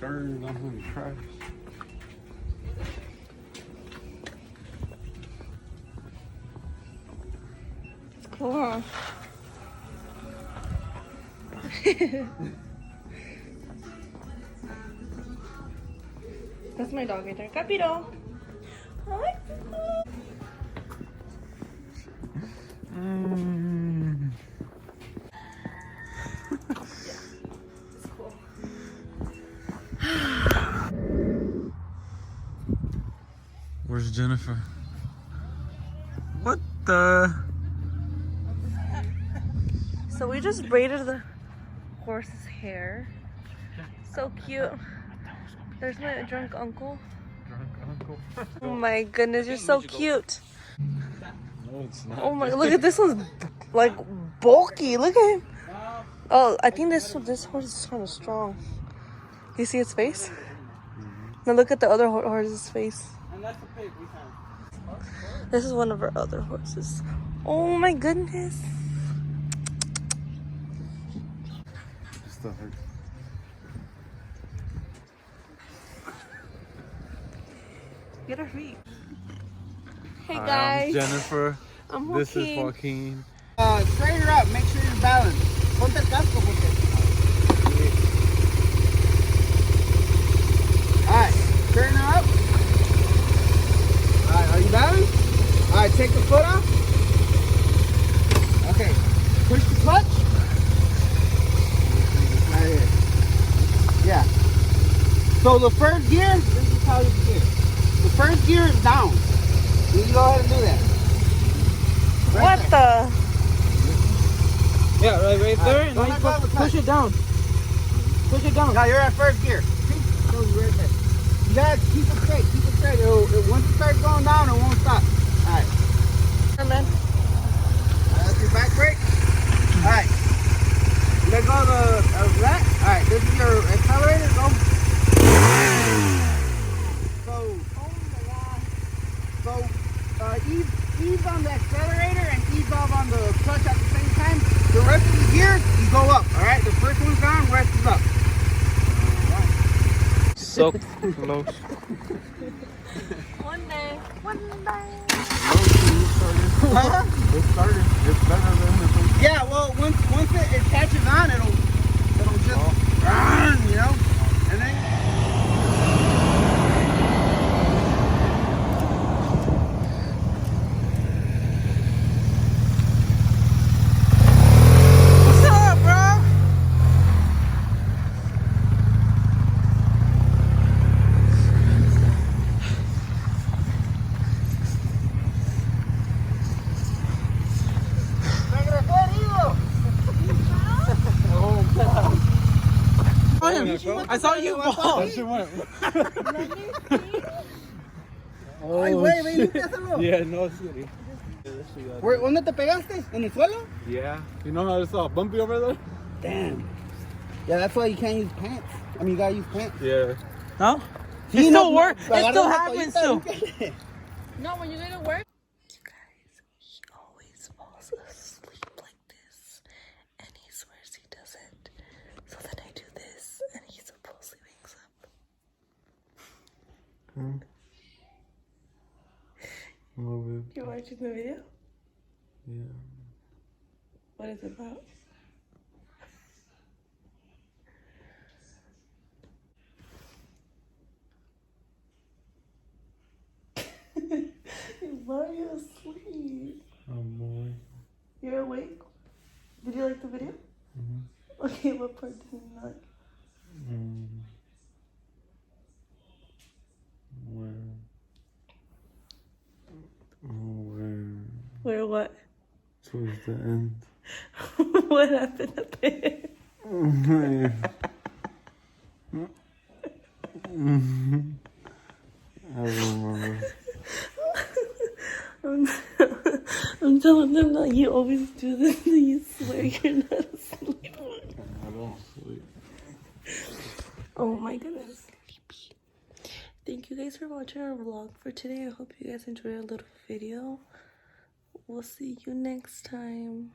skirting on the trash. It's cool, huh? That's my dog right there. Capito. Hi. It's cool. Where's Jennifer? What the? So we just braided the horse's hair. So cute. There's my drunk uncle. Drunk uncle. Oh my goodness, you're so cute. No, it's not. Oh my, look at this one's like bulky. Look at him. Oh, I think this horse is kind of strong. You see its face? Now look at the other horse's face. This is one of our other horses. Oh my goodness. Still hurt. Get her feet. Hey Hi, guys. I'm Jennifer. I'm Joaquin. This is Joaquin. Straighten her up. Make sure you're balanced. Ponte el casco, porque. Alright, straighten her up. Alright, are you balanced? Alright, take the foot off. Okay, push the clutch. Right here. Yeah. So the first gear, this is how you gear. The first gear is down. You can go ahead and do that. Right What there. the? Yeah, right there. And then push it down. Push it down. Now you're at first gear. See? Shows you right there. You gotta keep it straight. Keep it straight. Once it starts going down, it won't stop. All right. Come in. That's your back brake. All right. Let go of the left. All right. This is your accelerator. Go. So ease on the accelerator and ease off on the clutch at the same time. The rest of the gears, you go up. All right. The first one's down. Rest is up. So close. One day. One day. Huh? It started. It's better than the first. Yeah, well, once it catches on, it'll just run, you know, and then. What's up, bro? I saw you fall. That shit went. Ay, güey, ven, límpiaselo. Yeah, no, city. ¿Dónde te pegaste? ¿En el suelo? Yeah. You know how it's all bumpy over there? Damn. Yeah, that's why you can't use pants. I mean, you gotta use pants. Yeah. No? It still works. It still happens too. No, when you go to work. You guys, he always falls asleep like this, and he swears he doesn't. So then I do this, and he supposedly wakes up. A little bit. You're watching the video? Yeah. What is it about? Why are you asleep? I'm awake. You're awake? Did you like the video? Mm-hmm. Okay, what part did you not like? Where what? Towards the end. What happened up there? I remember. I'm telling them that you always do this and you swear you're not asleep. I don't sleep. Oh my goodness. Thank you guys for watching our vlog for today. I hope you guys enjoyed our little video. We'll see you next time.